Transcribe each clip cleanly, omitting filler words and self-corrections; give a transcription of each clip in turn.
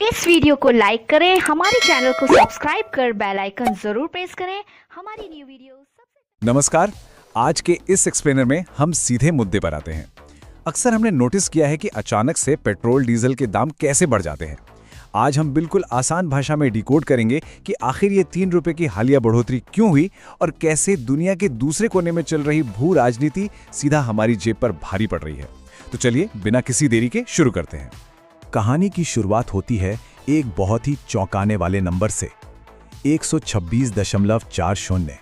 इस वीडियो को लाइक करें, हमारे चैनल को सब्सक्राइब कर बेल आइकन जरूर प्रेस करें हमारी न्यू वीडियो सबसे। नमस्कार। आज के इस एक्सप्लेनर में हम सीधे मुद्दे पर आते हैं। अक्सर हमने नोटिस किया है कि अचानक से पेट्रोल डीजल के दाम कैसे बढ़ जाते हैं। आज हम बिल्कुल आसान भाषा में डिकोड करेंगे कि आखिर ये 3 रुपए की हालिया बढ़ोतरी क्यों हुई और कैसे दुनिया के दूसरे कोने में चल रही भू राजनीति सीधा हमारी जेब पर भारी पड़ रही है। तो चलिए बिना किसी देरी के शुरू करते हैं। कहानी की शुरुआत होती है एक बहुत ही चौंकाने वाले नंबर से, 126.40।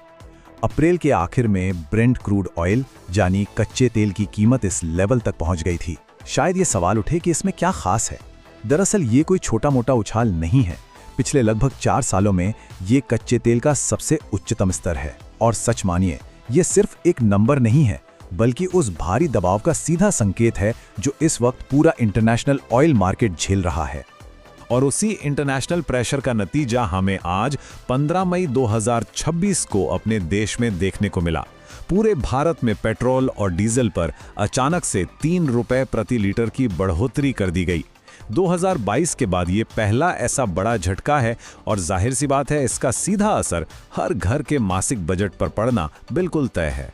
अप्रैल के आखिर में ब्रेंट क्रूड ऑयल यानी कच्चे तेल की कीमत इस लेवल तक पहुंच गई थी। शायद ये सवाल उठे कि इसमें क्या खास है। दरअसल ये कोई छोटा मोटा उछाल नहीं है। पिछले लगभग 4 सालों में ये कच्चे तेल का सबसे उच्चतम स्तर है। और सच मानिए, ये सिर्फ एक नंबर नहीं है, बल्कि उस भारी दबाव का सीधा संकेत है जो इस वक्त पूरा इंटरनेशनल ऑयल मार्केट झेल रहा है। और उसी इंटरनेशनल प्रेशर का नतीजा हमें आज 15 मई 2026 को अपने देश में देखने को मिला। पूरे भारत में पेट्रोल और डीजल पर अचानक से 3 रुपए प्रति लीटर की बढ़ोतरी कर दी गई। 2022 के बाद ये पहला ऐसा बड़ा झटका है और जाहिर सी बात है, इसका सीधा असर हर घर के मासिक बजट पर पड़ना बिल्कुल तय है।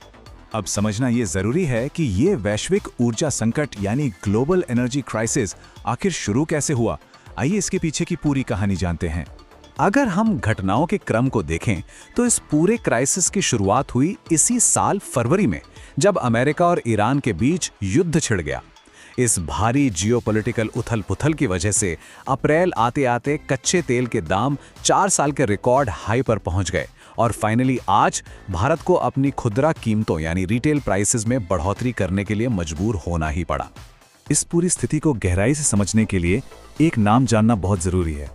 अब समझना ये जरूरी है कि ये वैश्विक ऊर्जा संकट यानी ग्लोबल एनर्जी क्राइसिस आखिर शुरू कैसे हुआ। आइए इसके पीछे की पूरी कहानी जानते हैं। अगर हम घटनाओं के क्रम को देखें तो इस पूरे क्राइसिस की शुरुआत हुई इसी साल फरवरी में, जब अमेरिका और ईरान के बीच युद्ध छिड़ गया। इस भारी जियोपॉलिटिकल उथल-पुथल की वजह से अप्रैल आते आते कच्चे तेल के दाम 4 साल के रिकॉर्ड हाई पर पहुंच गए और फाइनली आज भारत को अपनी खुदरा कीमतों यानी रिटेल प्राइसेस में बढ़ोतरी करने के लिए मजबूर होना ही पड़ा। इस पूरी स्थिति को गहराई से समझने के लिए एक नाम जानना बहुत जरूरी है,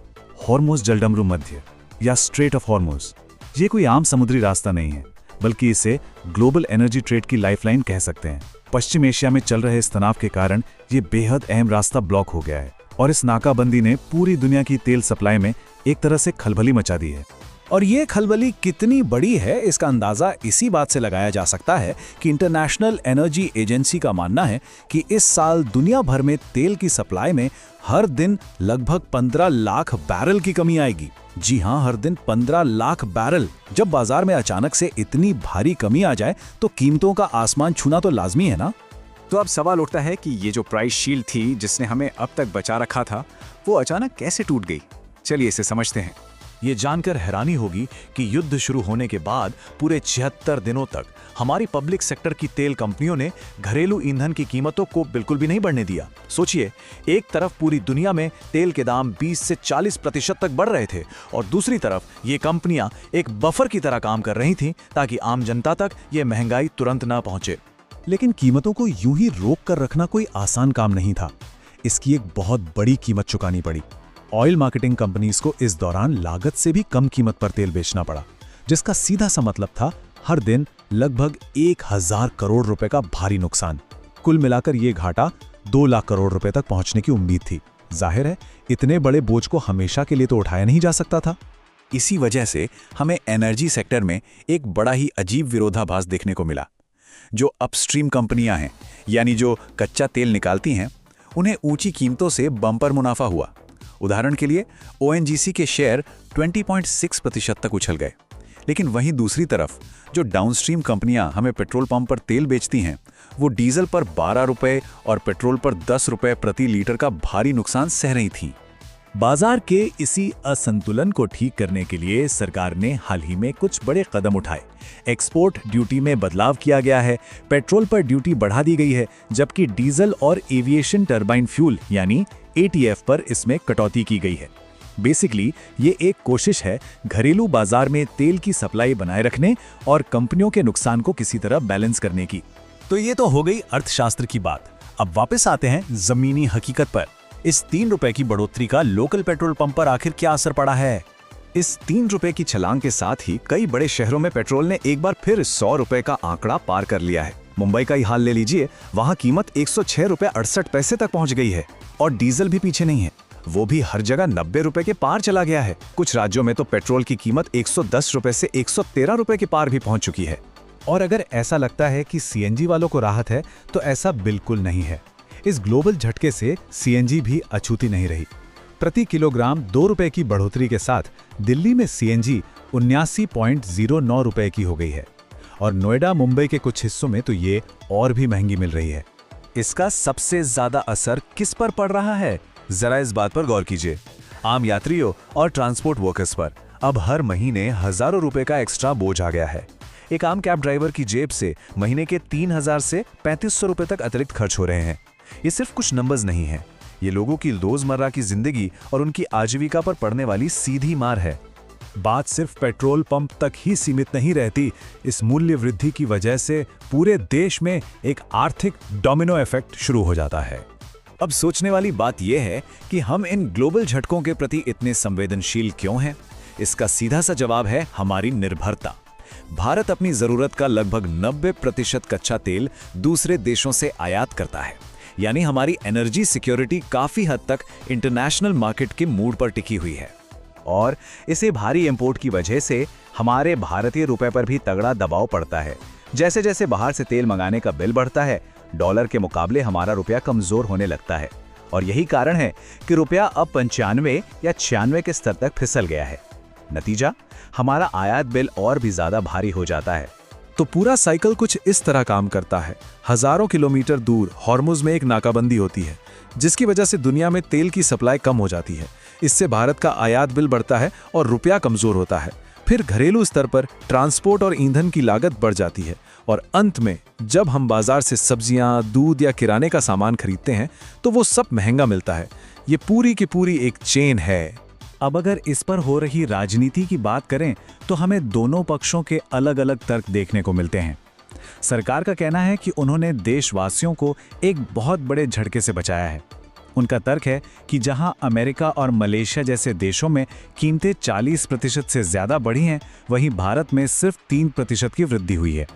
हॉर्मुज़ जलडमरू मध्य या स्ट्रेट ऑफ हॉर्मुज़। ये कोई आम समुद्री रास्ता नहीं है, बल्कि इसे ग्लोबल एनर्जी ट्रेड की लाइफलाइन कह सकते हैं। पश्चिम एशिया में चल रहे इस तनाव के कारण ये बेहद अहम रास्ता ब्लॉक हो गया है और इस नाकाबंदी ने पूरी दुनिया की तेल सप्लाई में एक तरह से खलबली मचा दी है। और ये खलबली कितनी बड़ी है, इसका अंदाजा इसी बात से लगाया जा सकता है कि इंटरनेशनल एनर्जी एजेंसी का मानना है कि इस साल दुनिया भर में तेल की सप्लाई में हर दिन लगभग 15 लाख बैरल की कमी आएगी। जी हां, हर दिन 15 लाख बैरल। जब बाजार में अचानक से इतनी भारी कमी आ जाए तो कीमतों का आसमान छूना तो लाजमी है ना। तो अब सवाल उठता है कि ये जो प्राइस शील्ड थी जिसने हमें अब तक बचा रखा था, वो अचानक कैसे टूट गई। चलिए इसे समझते हैं। ये जानकर हैरानी होगी कि युद्ध शुरू होने के बाद पूरे 76 दिनों तक हमारी पब्लिक सेक्टर की तेल कंपनियों ने घरेलू ईंधन की कीमतों को बिल्कुल भी नहीं बढ़ने दिया। सोचिए, एक तरफ पूरी दुनिया में तेल के दाम 20 से 40% तक बढ़ रहे थे और दूसरी तरफ ये कंपनियां एक बफर की तरह काम कर रही थीं ताकि आम जनता तक ये महंगाई तुरंत ना पहुंचे। लेकिन कीमतों को यूं ही रोक कर रखना कोई आसान काम नहीं था। इसकी एक बहुत बड़ी कीमत चुकानी पड़ी। ऑयल मार्केटिंग कंपनीज को इस दौरान लागत से भी कम कीमत पर तेल बेचना पड़ा, जिसका सीधा सा मतलब था हर दिन लगभग 1000 करोड़ रुपए का भारी नुकसान। कुल मिलाकर ये घाटा 2 लाख करोड़ रुपए तक पहुंचने की उम्मीद थी। जाहिर है, इतने बड़े बोझ को हमेशा के लिए तो उठाया नहीं जा सकता था। इसी वजह से हमें एनर्जी सेक्टर में एक बड़ा ही अजीब विरोधाभास देखने को मिला। जो अपस्ट्रीम कंपनियां हैं, यानी जो कच्चा तेल निकालती हैं, उन्हें ऊंची कीमतों से बम्पर मुनाफा हुआ। उदाहरण के लिए ओएनजीसी के शेयर 20.6% तक उछल गए। लेकिन वहीं दूसरी तरफ जो डाउनस्ट्रीम कंपनियां हमें पेट्रोल पंप पर तेल बेचती हैं, वो डीजल पर 12 रुपए और पेट्रोल पर 10 रुपए प्रति लीटर का भारी नुकसान सह रही थीं। बाजार के इसी असंतुलन को ठीक करने के लिए सरकार ने हाल ही में कुछ बड़े कदम उठाए। एक्सपोर्ट ड्यूटी में बदलाव किया गया है, पेट्रोल पर ड्यूटी बढ़ा दी गई है, जबकि डीजल और एविएशन टरबाइन फ्यूल यानी एटीएफ पर इसमें कटौती की गई है। बेसिकली ये एक कोशिश है घरेलू बाजार में तेल की सप्लाई बनाए रखने और कंपनियों के नुकसान को किसी तरह बैलेंस करने की। तो ये तो हो गई अर्थशास्त्र की बात। अब वापस आते हैं जमीनी हकीकत पर। इस 3 रुपए की बढ़ोतरी का लोकल पेट्रोल पंप पर आखिर क्या असर पड़ा है। इस 3 रुपए की छलांग के साथ ही कई बड़े शहरों में पेट्रोल ने एक बार फिर 100 रुपए का आंकड़ा पार कर लिया है। मुंबई का ही हाल ले लीजिए, वहां कीमत 106 रुपए 68 पैसे तक पहुंच गई है। और डीजल भी पीछे नहीं है, वो भी हर जगह 90 रुपए के पार चला गया है। कुछ राज्यों में तो पेट्रोल की कीमत 110 रुपए से 113 रुपए के पार भी पहुंच चुकी है। और अगर ऐसा लगता है कि सीएनजी वालों को राहत है, तो ऐसा बिल्कुल नहीं है। इस ग्लोबल झटके से सीएनजी भी अछूती नहीं रही। प्रति किलोग्राम 2 रुपए की बढ़ोतरी के साथ दिल्ली में सीएनजी 79.09 रुपए की हो गई है और नोएडा मुंबई के कुछ हिस्सों में तो ये और भी महंगी मिल रही है। इसका सबसे ज्यादा असर किस पर पड़ रहा है, जरा इस बात पर गौर कीजिए। आम यात्रियों और ट्रांसपोर्ट वर्कर्स पर अब हर महीने हजारों रुपए का एक्स्ट्रा बोझ आ गया है। एक आम कैब ड्राइवर की जेब से महीने के 3000 से 3500 रुपए तक अतिरिक्त खर्च हो रहे हैं। ये सिर्फ कुछ नंबर्स नहीं है, ये लोगों की रोजमर्रा की जिंदगी और उनकी आजीविका पर पड़ने वाली सीधी मार है। बात सिर्फ पेट्रोल पंप तक ही सीमित नहीं रहती। इस मूल्य वृद्धि की वजह से पूरे देश में एक आर्थिक डोमिनो इफेक्ट शुरू हो जाता है। अब सोचने वाली बात यह है कि हम इन ग्लोबल झटकों के प्रति इतने संवेदनशील क्यों हैं? इसका सीधा सा जवाब है हमारी निर्भरता। भारत अपनी जरूरत का लगभग 90% कच्चा तेल दूसरे देशों से आयात करता है, यानी हमारी एनर्जी सिक्योरिटी काफी हद तक इंटरनेशनल मार्केट के मूड पर टिकी हुई है। और इसे भारी इंपोर्ट की वजह से हमारे भारतीय रुपए पर भी तगड़ा दबाव पड़ता है। जैसे जैसे बाहर से तेल मंगाने का बिल बढ़ता है, डॉलर के मुकाबले हमारा रुपया कमजोर होने लगता है और यही कारण है कि रुपया अब 95 या 96 के स्तर तक फिसल गया है। नतीजा, हमारा आयात बिल और भी ज्यादा भारी हो जाता है। तो पूरा साइकिल कुछ इस तरह काम करता है। हजारों किलोमीटर दूर हॉर्मुज में एक नाकाबंदी होती है, जिसकी वजह से दुनिया में तेल की सप्लाई कम हो जाती है। इससे भारत का आयात बिल बढ़ता है और रुपया कमजोर होता है। फिर घरेलू स्तर पर ट्रांसपोर्ट और ईंधन की लागत बढ़ जाती है और अंत में जब हम बाजार से सब्जियां, दूध या किराने का सामान खरीदते हैं तो वो सब महंगा मिलता है। ये पूरी की पूरी एक चेन है। अब अगर इस पर हो रही राजनीति की बात करें तो हमें दोनों पक्षों के अलग अलग तर्क देखने को मिलते हैं। सरकार का कहना है कि उन्होंने देशवासियों को एक बहुत बड़े झटके से बचाया है। उनका तर्क है कि जहां अमेरिका और मलेशिया जैसे देशों में कीमतें 40% से ज्यादा बढ़ी हैं, वहीं भारत में सिर्फ 3% की वृद्धि हुई है।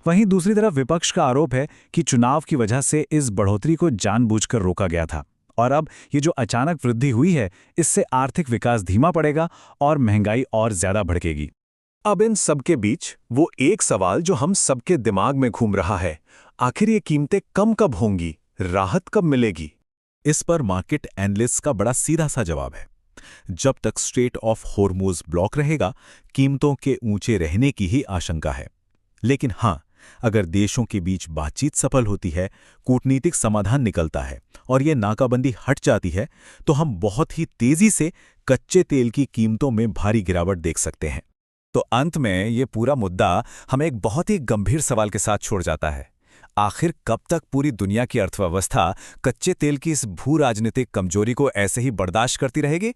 वहीं दूसरी तरफ विपक्ष का आरोप है कि चुनाव की वजह से इस बढ़ोतरी को जानबूझकर रोका गया था और अब ये जो अचानक वृद्धि हुई है, इससे आर्थिक विकास धीमा पड़ेगा और महंगाई और ज्यादा भड़केगी। अब इन सबके बीच वो एक सवाल जो हम सबके दिमाग में घूम रहा है, आखिर ये कीमतें कम कब होंगी, राहत कब मिलेगी? इस पर मार्केट एनालिस्ट का बड़ा सीधा सा जवाब है, जब तक स्ट्रेट ऑफ हॉर्मुज ब्लॉक रहेगा, कीमतों के ऊंचे रहने की ही आशंका है। लेकिन हां, अगर देशों के बीच बातचीत सफल होती है, कूटनीतिक समाधान निकलता है और ये नाकाबंदी हट जाती है, तो हम बहुत ही तेजी से कच्चे तेल की कीमतों में भारी गिरावट देख सकते हैं। तो अंत में ये पूरा मुद्दा हमें एक बहुत ही गंभीर सवाल के साथ छोड़ जाता है। आखिर कब तक पूरी दुनिया की अर्थव्यवस्था कच्चे तेल की इस भू राजनीतिक कमजोरी को ऐसे ही बर्दाश्त करती रहेगी?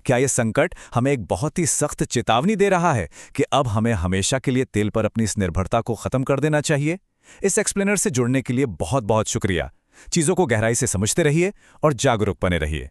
क्या यह संकट हमें एक बहुत ही सख्त चेतावनी दे रहा है कि अब हमें हमेशा के लिए तेल पर अपनी इस निर्भरता को खत्म कर देना चाहिए? इस एक्सप्लेनर से जुड़ने के लिए बहुत बहुत शुक्रिया। चीजों को गहराई से समझते रहिए और जागरूक बने रहिए।